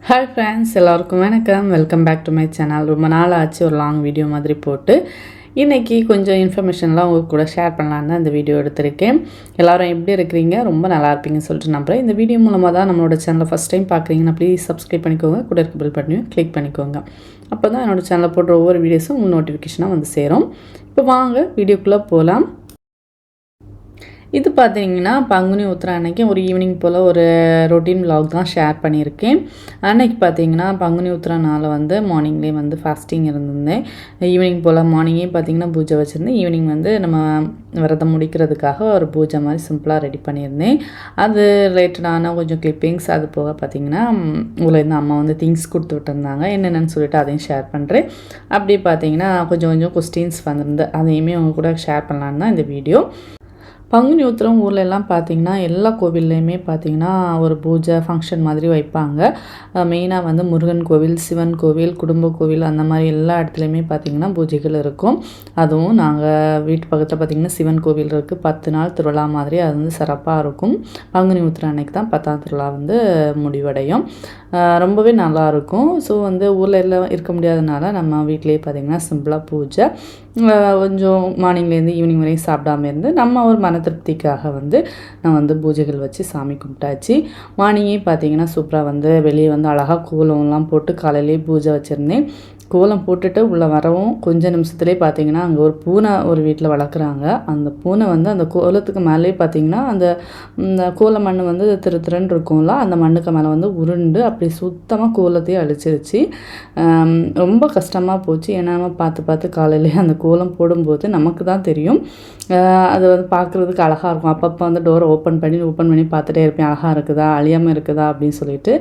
Hi friends, எல்லோருக்கும் வணக்கம். Welcome back to my channel. ரொம்ப நாள் ஆச்சு ஒரு லாங் வீடியோ மாதிரி போட்டு. இன்றைக்கி கொஞ்சம் இன்ஃபர்மேஷன்லாம் உங்கள் கூட ஷேர் பண்ணலான்னு தான் இந்த வீடியோ எடுத்திருக்கேன். எல்லோரும் எப்படி இருக்கிறீங்க? ரொம்ப நல்லா இருப்பீங்கன்னு சொல்லிட்டு நம்புகிறேன். இந்த வீடியோ மூலமாக தான் நம்மளோட சேனலை ஃபஸ்ட் டைம் பார்க்குறீங்கன்னா ப்ளீஸ் சப்ஸ்கிரைப் பண்ணிக்கோங்க. கூட இருக்க பெல் பட்டனையும் கிளிக் பண்ணிக்கோங்க. அப்போ தான் என்னோடய சேனலில் போடுற ஒவ்வொரு வீடியோஸும் உங்களுக்கு நோட்டிஃபிகேஷனாக வந்து சேரும். இப்போ வாங்க வீடியோக்குள்ளே போகலாம். இது பார்த்தீங்கன்னா பங்குனி உத்திரம் அன்னைக்கு ஒரு ஈவினிங் போல் ஒரு ரொட்டீன் விலாக் தான் ஷேர் பண்ணியிருக்கேன். அன்னைக்கு பார்த்தீங்கன்னா பங்குனி உத்திரம் நாள் வந்து மார்னிங்லேயே வந்து ஃபாஸ்டிங் இருந்திருந்தேன். ஈவினிங் போல் மார்னிங்கே பார்த்தீங்கன்னா பூஜை வச்சுருந்தேன். ஈவினிங் வந்து நம்ம விரதம் முடிக்கிறதுக்காக ஒரு பூஜை மாதிரி சிம்பிளாக ரெடி பண்ணியிருந்தேன். அது ரிலேட்டடான கொஞ்சம் கிளிப்பிங்ஸ், அது போக பார்த்தீங்கன்னா ஊர்லேருந்து அம்மா வந்து திங்ஸ் கொடுத்து விட்டுருந்தாங்க. என்னென்னு சொல்லிட்டு அதையும் ஷேர் பண்ணுறேன். அப்படி பார்த்தீங்கன்னா கொஞ்சம் கொஞ்சம் கொஸ்டின்ஸ் வந்திருந்து அதையுமே அவங்க கூட ஷேர் பண்ணலான்னு தான் இந்த வீடியோ. பங்குனி உத்திரம் ஊரில் எல்லாம் பார்த்திங்கன்னா எல்லா கோவில்லையுமே பார்த்திங்கன்னா ஒரு பூஜை ஃபங்க்ஷன் மாதிரி வைப்பாங்க. மெயினாக வந்து முருகன் கோவில், சிவன் கோவில், குடும்ப கோவில் அந்த மாதிரி எல்லா இடத்துலையுமே பார்த்திங்கன்னா பூஜைகள் இருக்கும். அதுவும் நாங்கள் வீட்டு பக்கத்தில் பார்த்திங்கன்னா சிவன் கோவில் இருக்குது. 10 நாள் திருவிழா மாதிரி அது வந்து சிறப்பாக இருக்கும். பங்குனி உத்திரம் அன்னைக்கு தான் 10ஆம் திருவிழா வந்து முடிவடையும். ரொம்பவே நல்லாயிருக்கும். ஸோ வந்து ஊரில் எல்லாம் இருக்க முடியாதனால நம்ம வீட்டிலேயே பார்த்திங்கன்னா சிம்பிளாக பூஜை, கொஞ்சம் மார்னிங்லேருந்து ஈவினிங் வரையும் சாப்பிடாமல் இருந்து நம்ம ஒரு மன திருப்திக்காக வந்து நான் வந்து பூஜைகள் வச்சு சாமி கும்பிட்டாச்சு. மார்னிங்கே பார்த்திங்கன்னா சூப்பராக வந்து வெளியே வந்து அழகாக கோலம்லாம் போட்டு காலையிலேயே பூஜை வச்சுருந்தேன். கோலம் போட்டுட்டு உள்ளே வரவும் கொஞ்சம் நிமிஷத்துலேயே பார்த்தீங்கன்னா அங்கே ஒரு பூனை ஒரு வீட்டில் வளர்க்குறாங்க. அந்த பூனை வந்து அந்த கோலத்துக்கு மேலே பார்த்தீங்கன்னா அந்த கோல மண் வந்து திருன்னு இருக்கும்ல, அந்த மண்ணுக்கு மேலே வந்து உருண்டு அப்படி சுத்தமாக கோலத்தையே அழிச்சிருச்சு. ரொம்ப கஷ்டமாக போச்சு. ஏன்னா நம்ம பார்த்து காலையிலேயே அந்த கோலம் போடும்போது நமக்கு தான் தெரியும் அது வந்து பார்க்குறதுக்கு அழகாக இருக்கும். அப்பப்போ வந்து டோரை ஓப்பன் பண்ணி பார்த்துட்டே இருப்பேன், அழகாக இருக்குதா, அழியாமல் இருக்குதா அப்படின்னு சொல்லிட்டு.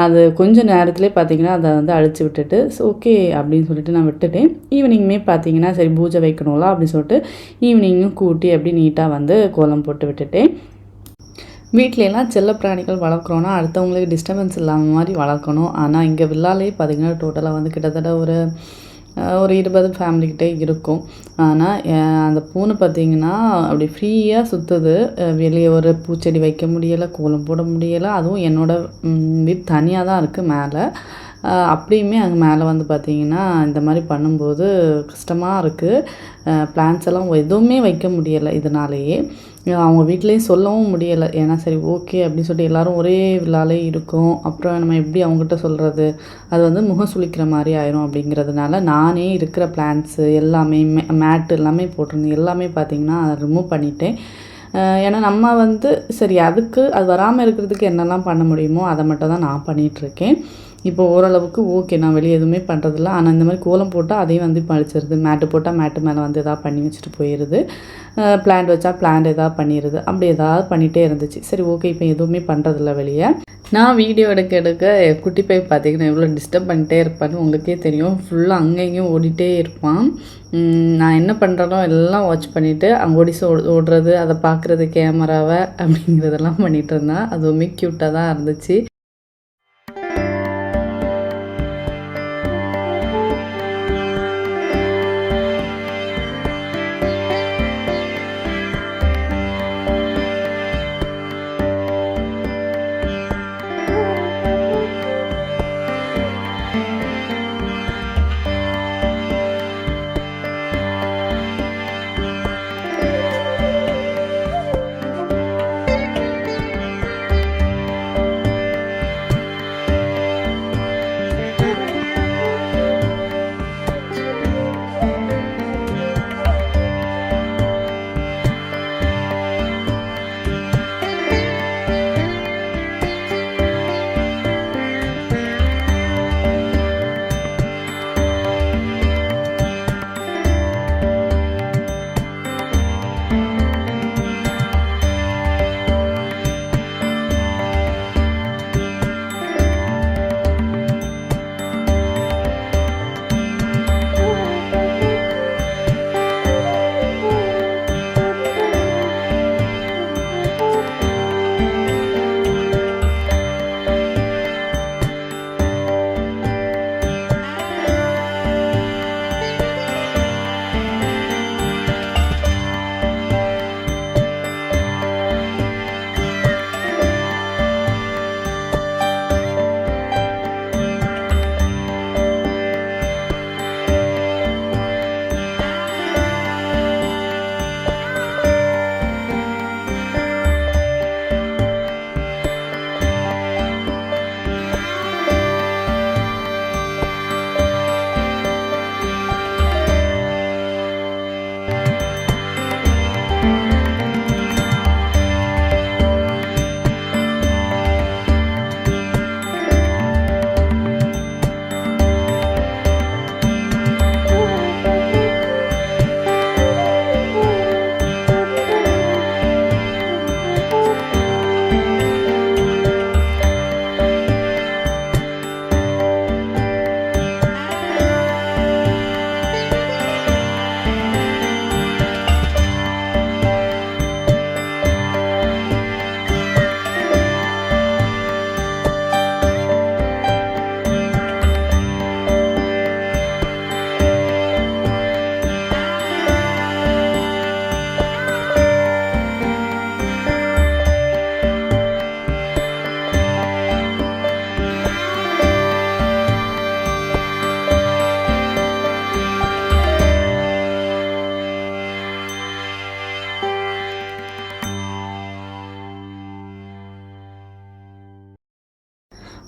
அது கொஞ்சம் நேரத்துலேயே பார்த்தீங்கன்னா அதை வந்து அழிச்சு விட்டுட்டு ஓகே அப்படின்னு சொல்லிட்டு நான் விட்டுட்டேன். ஈவினிங்குமே பார்த்தீங்கன்னா சரி பூஜை வைக்கணும்ல அப்படின்னு சொல்லிட்டு ஈவினிங்கும் கூட்டி அப்படி நீட்டாக வந்து கோலம் போட்டு விட்டுட்டேன். வீட்டிலலாம் செல்ல பிராணிகள் வளர்க்குறோன்னா அடுத்தவங்களுக்கு டிஸ்டர்பன்ஸ் இல்லாமல் மாதிரி வளர்க்கணும். ஆனால் இங்கே வில்லாலே பார்த்திங்கன்னா டோட்டலாக வந்து கிட்டத்தட்ட ஒரு 20 ஃபேமிலிக்கிட்டே இருக்கும். ஆனால் அந்த பூனை பார்த்திங்கன்னா அப்படி ஃப்ரீயாக சுற்றுது. வெளியே ஒரு பூச்செடி வைக்க முடியலை, கோலம் போட முடியலை. அதுவும் என்னோடய வீடு தனியாக தான் இருக்குது மேலே. அப்படியுமே அங்கே மேலே வந்து பார்த்திங்கன்னா இந்த மாதிரி பண்ணும்போது கஷ்டமாக இருக்குது. பிளான்ஸ் எல்லாம் எதுவுமே வைக்க முடியலை. இதனாலேயே அவங்க வீட்லேயும் சொல்லவும் முடியலை. ஏன்னா சரி ஓகே அப்படின்னு சொல்லிட்டு எல்லோரும் ஒரே விழாலே இருக்கும். அப்புறம் நம்ம எப்படி அவங்ககிட்ட சொல்கிறது, அது வந்து முகம் சுளிக்கிற மாதிரி ஆயிரும். அப்படிங்கிறதுனால நானே இருக்கிற பிளான்ஸு எல்லாமே மேட்டு எல்லாமே போட்டிருந்தேன். எல்லாமே பார்த்திங்கன்னா அதை ரிமூவ் பண்ணிட்டேன். ஏன்னா நம்ம வந்து சரி அதுக்கு அது வராமல் இருக்கிறதுக்கு என்னெல்லாம் பண்ண முடியுமோ அதை மட்டும் தான் நான் பண்ணிகிட்ருக்கேன். இப்போ ஓரளவுக்கு ஓகே, நான் வெளியே எதுவுமே பண்ணுறதில்ல. ஆனால் இந்த மாதிரி கோலம் போட்டால் அதையும் வந்து இப்போ அழிச்சிருது. மேட்டு போட்டால் மேட்டு மேலே வந்து எதாவது பண்ணி வச்சுட்டு போயிடுது. பிளான்ட் வச்சா பிளான்ட் எதாவது பண்ணிடுது. அப்படி எதாவது பண்ணிகிட்டே இருந்துச்சு. சரி ஓகே, இப்போ எதுவுமே பண்ணுறதில்ல வெளியே. நான் வீடியோ எடுக்க குட்டி பை பார்த்திங்கன்னா எவ்வளோ டிஸ்டர்ப் பண்ணிகிட்டே இருப்பான்னு உங்களுக்கே தெரியும். ஃபுல்லாக அங்கேயும் ஓடிட்டே இருப்பான். நான் என்ன பண்ணுறனோ எல்லாம் வாட்ச் பண்ணிவிட்டு அங்கே ஓடுறது, அதை பார்க்குறது கேமராவை அப்படிங்கிறதெல்லாம் பண்ணிகிட்டு இருந்தான். அதுவுமே க்யூட்டாக தான் இருந்துச்சு.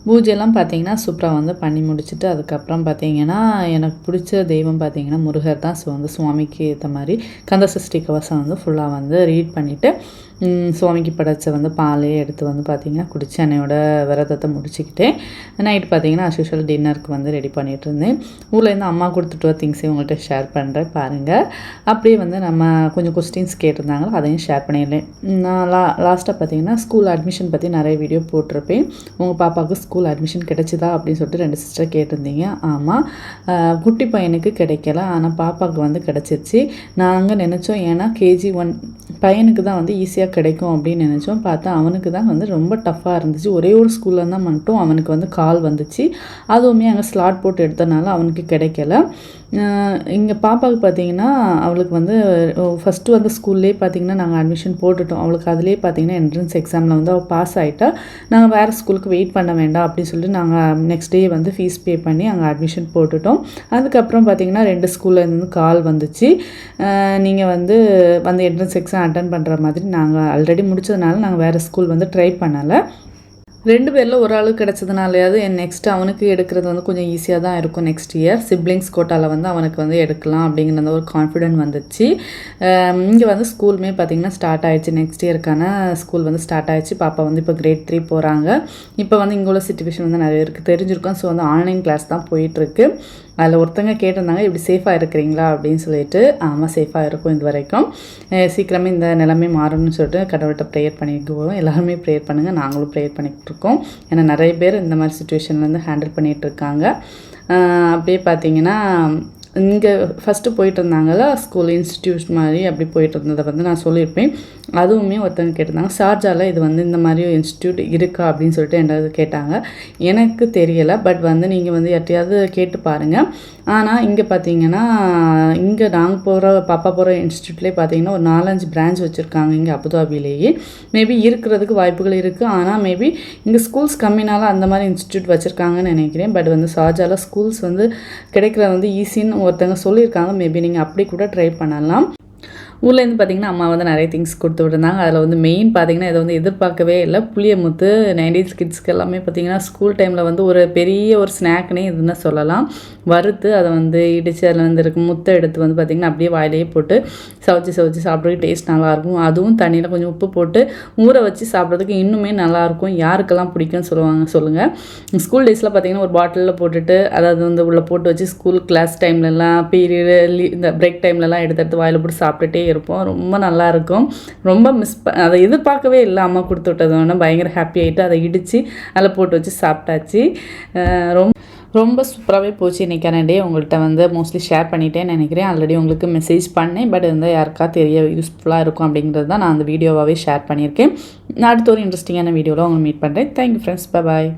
பூஜையெல்லாம் பார்த்திங்கன்னா சூப்பராக வந்து பண்ணி முடிச்சுட்டு அதுக்கப்புறம் பார்த்திங்கன்னா எனக்கு பிடிச்ச தெய்வம் பார்த்திங்கன்னா முருகர் தான். ஸோ வந்து சுவாமிக்கு ஏற்ற மாதிரி கந்தசஷ்டி கவசம் வந்து ஃபுல்லாக வந்து ரீட் பண்ணிவிட்டு சுவாமிக்கு படைச்ச வந்து பாலே எடுத்து வந்து பார்த்திங்கன்னா குடித்து என்னையோட விரதத்தை முடிச்சுக்கிட்டேன். நைட்டு பார்த்திங்கன்னா அஸ்யூஷுவல் டின்னருக்கு வந்து ரெடி பண்ணிகிட்டு இருந்தேன். ஊர்லேருந்து அம்மா கொடுத்துட்டு வர திங்ஸையும் உங்கள்கிட்ட ஷேர் பண்ணுறேன் பாருங்கள். அப்படியே வந்து நம்ம கொஞ்சம் கொஸ்டின்ஸ் கேட்டிருந்தாங்களோ அதையும் ஷேர் பண்ணிடுறேன். நான் லாஸ்ட்டாக பார்த்திங்கன்னா ஸ்கூல் அட்மிஷன் பற்றி நிறைய வீடியோ போட்டிருப்பேன். உங்கள் பாப்பாவுக்கு ஸ்கூல் அட்மிஷன் கிடைச்சிதா அப்படின்னு சொல்லிட்டு 2 சிஸ்டர் கேட்டிருந்தீங்க. ஆமாம், குட்டி பையனுக்கு கிடைக்கல, ஆனால் பாப்பாவுக்கு வந்து கிடச்சிருச்சு. நாங்கள் நினச்சோம் ஏன்னா KG 1 பையனுக்கு தான் வந்து ஈஸியாக கிடைக்கும் அப்படின்னு நினச்சோம். பார்த்தா அவனுக்கு தான் வந்து ரொம்ப டஃப்பாக இருந்துச்சு. ஒரே ஒரு ஸ்கூலில் இருந்தால் மட்டும் அவனுக்கு வந்து கால் வந்துச்சு. அதுவுமே அங்கே ஸ்லாட் போட்டு எடுத்தனால அவனுக்கு கிடைக்கல. இங்கே பாப்பாவுக்கு பார்த்திங்கன்னா அவளுக்கு வந்து ஃபஸ்ட்டு வந்து ஸ்கூல்லேயே பார்த்திங்கன்னா நாங்கள் அட்மிஷன் போட்டுட்டோம். அவளுக்கு அதுலேயே பார்த்திங்கன்னா என்ட்ரன்ஸ் எக்ஸாமில் வந்து அவள் பாஸ் ஆகிட்டா. நாங்கள் வேறு ஸ்கூலுக்கு வெயிட் பண்ண வேண்டாம் அப்படின்னு சொல்லிட்டு நாங்கள் நெக்ஸ்ட் டே வந்து ஃபீஸ் பே பண்ணி அங்கே அட்மிஷன் போட்டுட்டோம். அதுக்கப்புறம் பார்த்திங்கன்னா 2 ஸ்கூலில் இருந்து கால் வந்துச்சு. நீங்கள் வந்து என்ட்ரன்ஸ் எக்ஸாம் அட்டன் பண்ணுற மாதிரி நாங்கள் ஆல்ரெடி முடிச்சதுனால நாங்கள் வேறு ஸ்கூல் வந்து ட்ரை பண்ணலை. 2 பேரில் ஒரு ஆளுக்கு கிடச்சதுனாலையாவது நெக்ஸ்ட்டு அவனுக்கு எடுக்கிறது வந்து கொஞ்சம் ஈஸியாக தான் இருக்கும். நெக்ஸ்ட் இயர் சிப்ளிங்ஸ் கோட்டாவில் வந்து அவனுக்கு வந்து எடுக்கலாம் அப்படிங்கிற ஒரு கான்ஃபிடென்ட் வந்துச்சு. இங்கே வந்து ஸ்கூலுமே பார்த்திங்கன்னா ஸ்டார்ட் ஆகிடுச்சு. நெக்ஸ்ட் இயருக்கான ஸ்கூல் வந்து ஸ்டார்ட் ஆகிடுச்சு. பாப்பா வந்து இப்போ கிரேட் 3 போகிறாங்க. இப்போ வந்து இங்கே உள்ள சிச்சுவேஷன் வந்து நிறைய இருக்குது தெரிஞ்சிருக்கும். ஸோ வந்து ஆன்லைன் கிளாஸ் தான் போயிட்டுருக்கு. அதில் ஒருத்தங்க கேட்டிருந்தாங்க இப்படி சேஃபாக இருக்கிறீங்களா அப்படின்னு சொல்லிட்டு. ஆமாம், சேஃபாக இருக்கும் இது வரைக்கும். சீக்கிரமே இந்த நிலைமை மாறணும்னு சொல்லிட்டு கடவுள்கிட்ட ப்ரேயர் பண்ணிக்குவோம். எல்லாருமே ப்ரேயர் பண்ணுங்கள், நாங்களும் ப்ரேயர் பண்ணிக்கிட்டு இருக்கோம். ஏன்னா நிறைய பேர் இந்த மாதிரி சுச்சுவேஷன்லேருந்து ஹேண்டில் பண்ணிகிட்ருக்காங்க. அப்படியே பார்த்தீங்கன்னா இங்கே ஃபஸ்ட்டு போயிட்டு இருந்தாங்கள ஸ்கூல் இன்ஸ்டிடியூட் மாதிரி அப்படி போயிட்டு இருந்ததை வந்து நான் சொல்லியிருப்பேன். அதுவுமே ஒருத்தவங்க கேட்டிருந்தாங்க ஷார்ஜாவில் இது வந்து இந்த மாதிரி இன்ஸ்டிடியூட் இருக்கா அப்படின்னு சொல்லிட்டு என்னது கேட்டாங்க. எனக்கு தெரியலை, பட் வந்து நீங்கள் வந்து யார்ட்டையாவது கேட்டு பாருங்கள். ஆனால் இங்கே பார்த்தீங்கன்னா இங்கே நாங்கள் பாப்பா போகிற இன்ஸ்டியூட்லேயே பார்த்தீங்கன்னா ஒரு 4-5 பிரான்ச் வச்சுருக்காங்க இங்கே அபுதாபிலேயே. மேபி இருக்கிறதுக்கு வாய்ப்புகள் இருக்குது. ஆனால் மேபி இங்கே ஸ்கூல்ஸ் கம்மினால அந்த மாதிரி இன்ஸ்டியூட் வச்சுருக்காங்கன்னு நினைக்கிறேன். பட் வந்து ஷார்ஜாவில் ஸ்கூல்ஸ் வந்து கிடைக்கிறது வந்து ஈஸின்னு ஒருத்தவங்க சொல்லியிருக்காங்க. மேபி நீங்கள் அப்படி கூட ட்ரை பண்ணலாம். ஊர்லேருந்து பார்த்திங்கன்னா அம்மா வந்து நிறைய திங்ஸ் கொடுத்து விட்டுருந்தாங்க. அதில் வந்து மெயின் பார்த்திங்கன்னா இதை வந்து எதிர்பார்க்கவே இல்லை. புளியமுத்து 90s கிட்ஸ்க்கு எல்லாமே பார்த்திங்கன்னா ஸ்கூல் டைமில் வந்து ஒரு பெரிய ஒரு ஸ்நாக்னே இதுன்னு சொல்லலாம். வறுத்து அதை வந்து இடித்து அதில் வந்து இருக்க முத்தை எடுத்து வந்து பார்த்திங்கன்னா அப்படியே வாயிலேயே போட்டு சவச்சி சாப்பிட்றதுக்கு டேஸ்ட் நல்லாயிருக்கும். அதுவும் தண்ணியில் கொஞ்சம் உப்பு போட்டு ஊற வச்சு சாப்பிட்றதுக்கு இன்னுமே நல்லாயிருக்கும். யாருக்கெல்லாம் பிடிக்கும்னு சொல்லுங்கள். ஸ்கூல் டேஸில் பார்த்திங்கன்னா ஒரு பாட்டிலில் போட்டுட்டு அதாவது வந்து உள்ளே போட்டு வச்சு ஸ்கூல் கிளாஸ் டைம்லலாம் பீரியடு இந்த பிரேக் டைம்லலாம் எடுத்து வாயில் போட்டு சாப்பிட்டுட்டே இருப்போம். ரொம்ப நல்லாயிருக்கும். ரொம்ப அதை எதிர்பார்க்கவே இல்லை. அம்மா கொடுத்து விட்டதோன்னா பயங்கர ஹாப்பி ஆகிட்டு அதை இடித்து அதில் போட்டு வச்சு சாப்பிட்டாச்சு. ரொம்ப சூப்பராகவே போச்சு இன்றைக்கான டே. உங்கள்கிட்ட வந்து மோஸ்ட்லி ஷேர் பண்ணிட்டேன்னு நினைக்கிறேன். ஆல்ரெடி உங்களுக்கு மெசேஜ் பண்ணேன். பட் வந்து யாருக்கா தெரிய யூஸ்ஃபுல்லாக இருக்கும் அப்படிங்கிறது தான் நான் அந்த வீடியோவாகவே ஷேர் பண்ணியிருக்கேன். நான் அடுத்த ஒரு இன்ட்ரெஸ்டிங்கான வீடியோவில் உங்களை மீட் பண்ணுறேன். Thank you friends, bye bye.